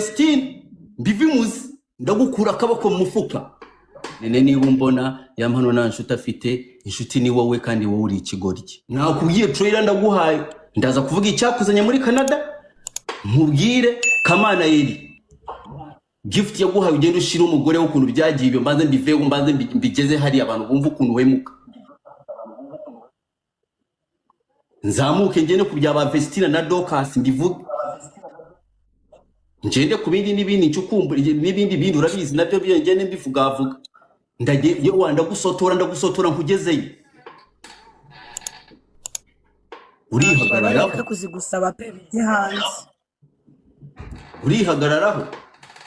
Vestine mbivimuzi ndagukura akabako mu mufuka nene niba mbona yampano nta nshuti afite inshuti ni wowe kandi wowe uri ikigoryi nakubwiye trailer ndaguhaye ndaza kuvuga icyakuzanye muri Canada nkubwire Kamana yeri gift yaguhaye ugenda ushira umugore wo kuntu byagiye ibyo mbanze mbiveho mbanze mbigeze hari abantu bumva ukuntu wemuka nzamuke ngene ku byaba Vestina na Dorcas mbivuga ngende ku bindi n'ibindi ncukumbura n'ibindi bintu urabizi nabyo byengene mbivugavuga ndagiye yo wanda gusotora nkugezeyo urihagararaho kuzigusaba pe hanze urihagararaho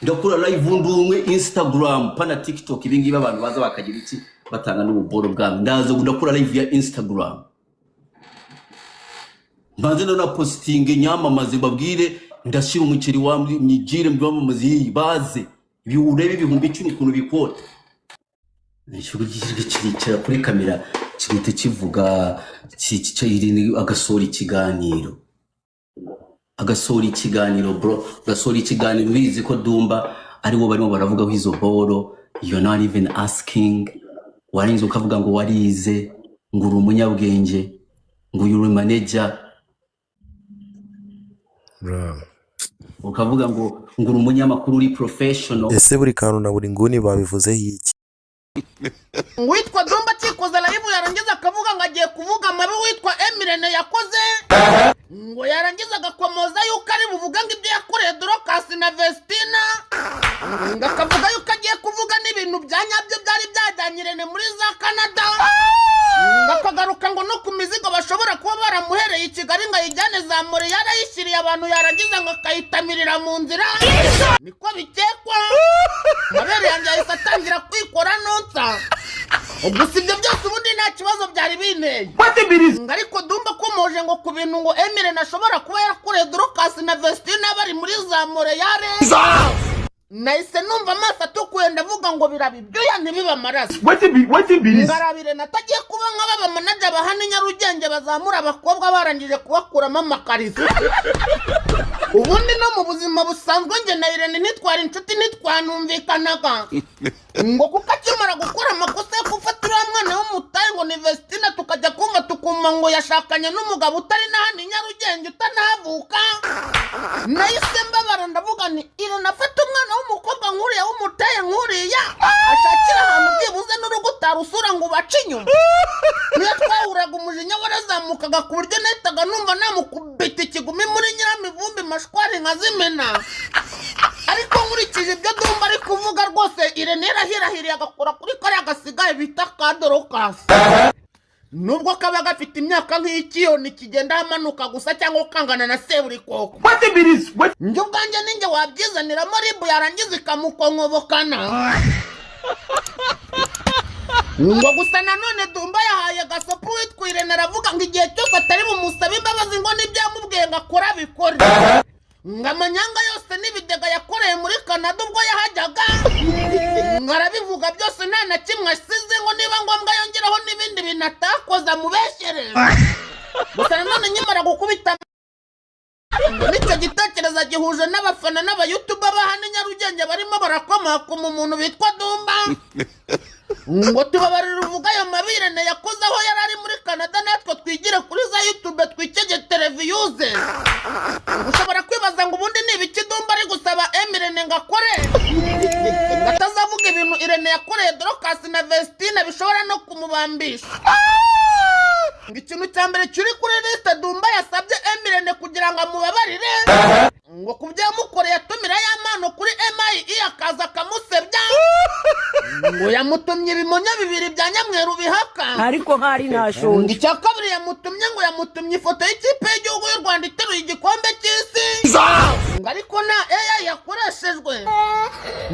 ndakura live ndumwe Instagram pana TikTok ibingibi abantu baza bakagira iki batanga n'ububoro bwabo ndaza ndakura live ya Instagram mbanze na posting nyamamaze babwire ndashira umuceri wa myigire mbamamaze baze biurebe ibihumbi 10 kuntu bikota nisho gikira kuri kamera kigite kivuga cyiri agasori ikiganiro bro gasori ikiganiro bizi ko Dumba ari wo barimo baravuga hizo boro you're not even asking warinze ukavuga ngo warize ngo uri umunyabwenge ngo uri manager bro ukavuga ngo uri umunyamakuru uri professional ese buri kantu na buri nguni babivuze hiki witwa Dumba cikoza live yarangiza akavuga ngo agiye kuvuga mabi witwa Emirene yakoze ngo yarangiza agakomoza yuko ari buvuga ngo ibyo yakoreye Dorcas na Vestina ngakavuga yuko agiye kuvuga n'ibintu byanyabyo byari byajyanyirene muri za Canada ngakagaruka ngo no ku mizigo bashobora kuba baramuhereye i Kigali ngo ayijyane za Montreal yishyiriye abantu yarangiza ngo akayitamirira mu nzira niko bikekwa mabere yanjye ahise atangira kwikora nonsa gusa ibyo byose ubundi nta kibazo byari binteye ariko Dumba komoje ngo ku bintu ngo Emirene ashobora kuba yakoreye Dorcas na Vestina bari muri za Montreal nahise numva amaso atukuye ndavuga ngo birabibyuya ntibiba amaraso ngarabire natagiye kuba nk'ababa manager bahana Nyarugenge bazamura abakobwa barangije kubakuramo amakariso ubundi no mu buzima busanzwe nge na Irene ntitwara inshuti ntitwanumvikanaga ngo kuko akimara gukora amakosa yo gufatira mwana w'umutayi ngo ni Vestina tukajya kumva tukuma ngo yashakanye n'umugabo utari nahani Nyarugenge utanahavuka nahise mbabara ndavuga ni Irene afata umwana w'umukobwa nkuriya w'umutayi nkuriya ashakira ahantu byibuze n'urugo utarusura ngo ubace inyuma niyo twahuraga umujinya warazamukaga ku buryo nahitaga numva namukubita ikigumi muri Nyiramivumbi mashwari nkazimena ariko nkurikije ibyo Dumba ari kuvuga rwose Irene yarahirahiriye agakora kuri kariya gasigaye bita ka Dorcas nubwo kaba gafite imyaka nk'ikiyoni kigenda hamanuka gusa cyangwa ukangana na Seburikoko njye ubwanjye ninjye wabyizaniramo ribu yarangiza ikamukonkobokana ngo gusa nanone Dumba yahaye gasopo witwa Irene aravuga ngo igihe cyose atari bumusabe imbabazi ngo n'ibyamubwiye ngo akora bikore ngo amanyanga yose n'ibidega yakoreye muri Canada ubwo yahajyaga ngarabivuga byose nta na kimwe asize ngo niba ngombwa yongeraho n'ibindi bintu atakoza mubeshere gusa nanone nyimara gukubita nicyo gitekerezo gihuje n'abafana n'abayutuba bahana Nyarugenge barimo barakomakoma umuntu bitwa Dumba ngo tubabarira uvuga ayo mabirene yakoze aho yari ari muri Canada natwe twigire kuri za YouTube twikege televiyuze ushobora kwibaza ngo ubundi ni ibiki Dumba ari gusaba Emirene ngo akore batazavuga ibintu Irene yakoreye Dorcas na Vestina bishobora no kumubambisha ikintu cya mbere kiri kuri liste Dumba yasabye Emirene kugira ngo amubabarire ngo kubyamukoreye atumira y'amano kuri MIE akaza akamusebya ngo yamutumye ibimonyo bibiri bya Nyamweru bihaka ariko hari nashonje icya kabiri yamutumye ifoto y'ikipe y'igihugu y'u Rwanda iteruye igikombe cy'isi ngo ariko na AI yakoreshejwe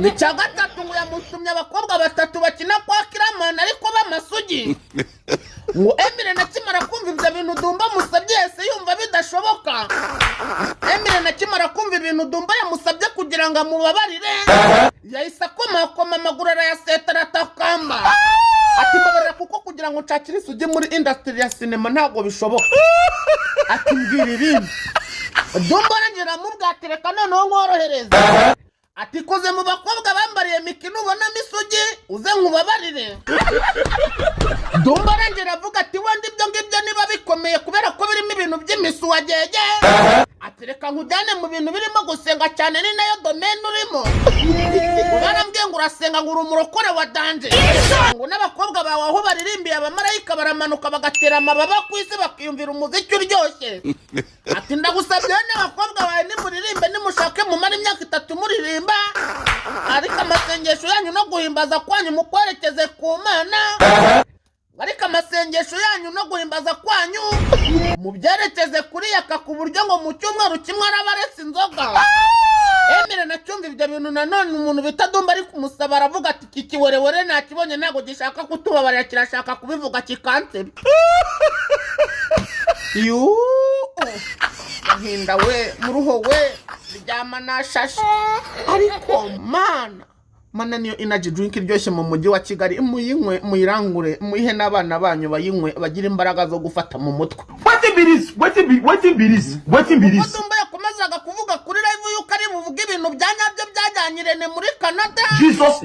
icya gatatu ngo yamutumye abakobwa batatu bakina kwa Kiramana ariko b'amasugi ngo Emirene akimara kumva ibyo bintu Dumba musabye yese yumva bidashoboka Emirene akimara kumva ibintu Dumba yamusabye kugira ngo amubabarire yahise akomakoma amaguru arayasetara atakamba ati mbabarira kuko kugira ngo nshakire isugi muri industry ya cinema ntago bishoboka ati mbwira ibindi Dumba arangera mubwatereka noneho nkorohereza ati koze mu bakobwa bambariye mikino ubona misugi uze nkubabarire. Dumba arangera avuga ati wandi ibyo ngibyo niba bikomeye kubera ko birimo ibintu by'imisu wagege ati reka nkujyane mu bintu birimo gusenga cyane ni nayo domaine urimo. Barambwiye ngo urasenga ngo urumurokore wa danje ngo n'abakobwa bawe aho baririmbiye abamarayika baramanuka bagatera amababa ku isi bakiyumvira umuziki uryoshye. Ati ndagusabye n'abakobwa bawe nimuririmbe nimushake mumara imyaka 3 muririmba ariko amasengesho yanyu no guhimbaza kwanyu mukwerekeze ku Mana. Ariko amasengesho yanyu no guhimbaza kwanyu mubyerekeze kuri yaka ku buryo ngo mu cyumweru kimwe arabaretse inzoga. Emire nacyumva ibyo bintu nanone umuntu bita Dumba ari kumusaba aravuga ati iki kiwerewere nakibonye ntago gishaka kutubabarira kirashaka kubivuga kikansebe. Hinda we muruho we bijyama nashashe ariko mana niyo energy drink iryoshye mu mujyi wa Kigali muyinywe muyirangure muyihe n'abana banyu bayinywe bagira imbaraga zo gufata mu mutwe. Wetin be this? Dumba yakomezaga kuvuga kuri live yuko ari buvuga ibintu byanyabyo byajyanyirene muri Canada.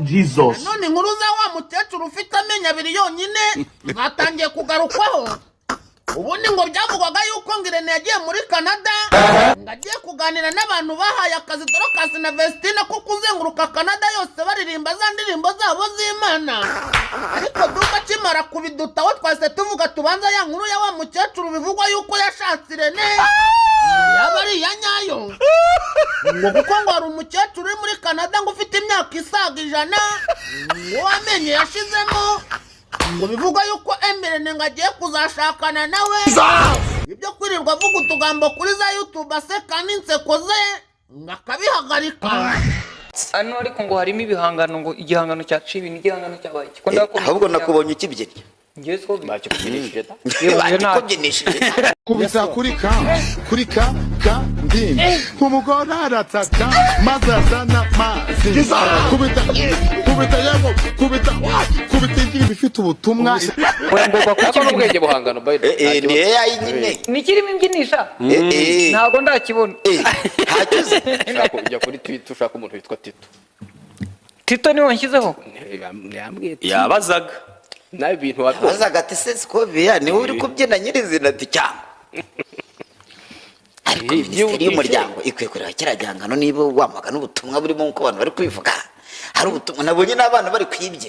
Jesus. None inkuru za wa mukecuru ufite amenya abiri yonyine batangiye kugarukwaho. Ubundi ngo byavugwaga yuko Ngirene yagiye muri Canada ngagiye kuganira n'abantu bahaye akazi Dorcas na Vestina ko kuzenguruka Canada yose baririmba za ndirimbo zabo z'Imana. Ariko Dumba kimara kubiduta aho twase tuvuga tubanza ya nkuru ya wa mukecuru bivugwa yuko yashatse Irene yaba ari ya nyayo ngo kuko ngo ari umukecuru uri muri Canada ngo ufite imyaka isaga 100 ngo wamenye yashizemo ngo bivugwa yuko Emirene ngagiye kuzashakana nawe. Ibyo kwirirwa avuga utugambo kuri za YouTube aseka n'inseko ze ngakabihagarika. Ano ariko ngo harimo ibihangano ngo igihangano cya Cibi n'igihangano cyabaye ahubwo nakubonye ukibye ngiye ko bacyo kubyinishije kubisa kuri ka ndini umugore arataka maze azana mazi kubita igihe bifite ubutumwa ngomba kuko ubwenge buhangano by ni AI nyine nikirimo imbyinisa ntago ndakibona hacyuze ushaka kujya kuri Twitter ushaka umuntu witwa Tito niwe nshyizeho yabazaga nawe ibintu wabazaga ati se Scovia ni uri kubyina nyirizina ati cyangwa ariko minisiteri y'umuryango ikwiye kureba kirajyangano niba wamaga n'ubutumwa burimo uko abantu bari kubivuga hari ubutumwa nabonye n'abana bari kwibyina.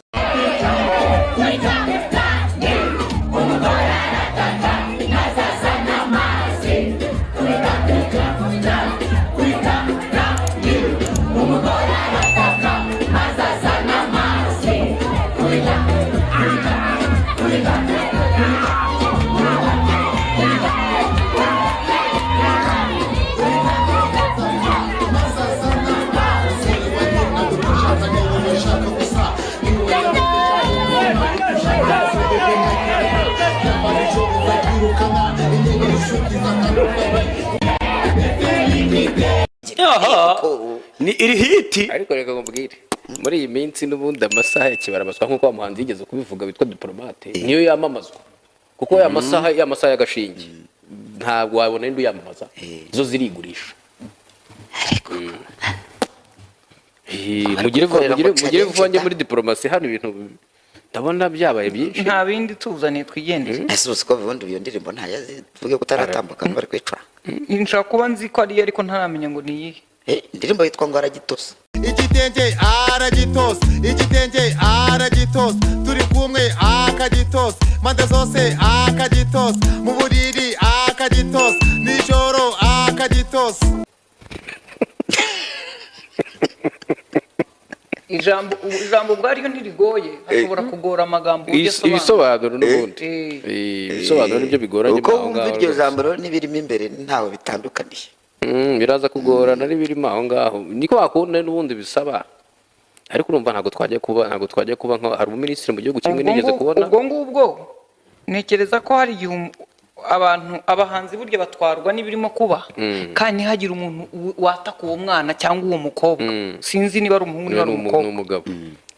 ni iri hiti ariko reka ngubwire muri iyi minsi n'ubundi amasaha yakibarabaswa nkuko amuhanzi yigeze kubivuga bitwa diplomate niyo yamamazwa kuko ya masaha y'agashinge ntabwo wabona indi yamamaza zo zirigurisha ariko mugire vuba muri diplomasi hano ibintu ndabona byabaye byinshi nta bindi tuzane twigendere ese uko bivundo iyo ndirimbo ntayazi tuvuge ko taratambuka bari kwicura inshaka kuba nzi ko ari ariko ntaramenya ngo ni yihe indirimbo yitwa ngo aragitosa igitenge aragitosa turi kumwe akagitosa mande zose akagitosa mu buriri akagitosa nijoro akagitosa ijambo ubwaryo ntirigoye ashobora kugora amagambo ibisobanuro n'ubundi ibisobanuro nibyo bigoranye uko wumva iryo jambo rero n'ibirimo imbere ntawe bitandukaniye biraza kugorana n'ibirimo aho ngaho niko wakunda n'ubundi bisaba ariko urumva ntabwo twajya kuba nka hari umuminisitiri mu gihugu kimwe nigeze kubona ubwo ngubwo ntekereza ko hari igihe abahanzi burya batwarwa n'ibirimo kuba kandi hagira umuntu wataka uwo mwana cyangwa uwo mukobwa sinzi niba ari umuhungu niba ari umukobwa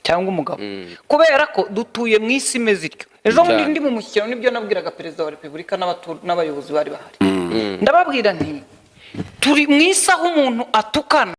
cyangwa umugabo kubera ko dutuye mu isi imeze ityo ejo bundi ndi mu mushyikirano nibyo nabwiraga perezida wa repubulika n'abayobozi bari bahari ndababwira nti turi mu isaha umuntu atukana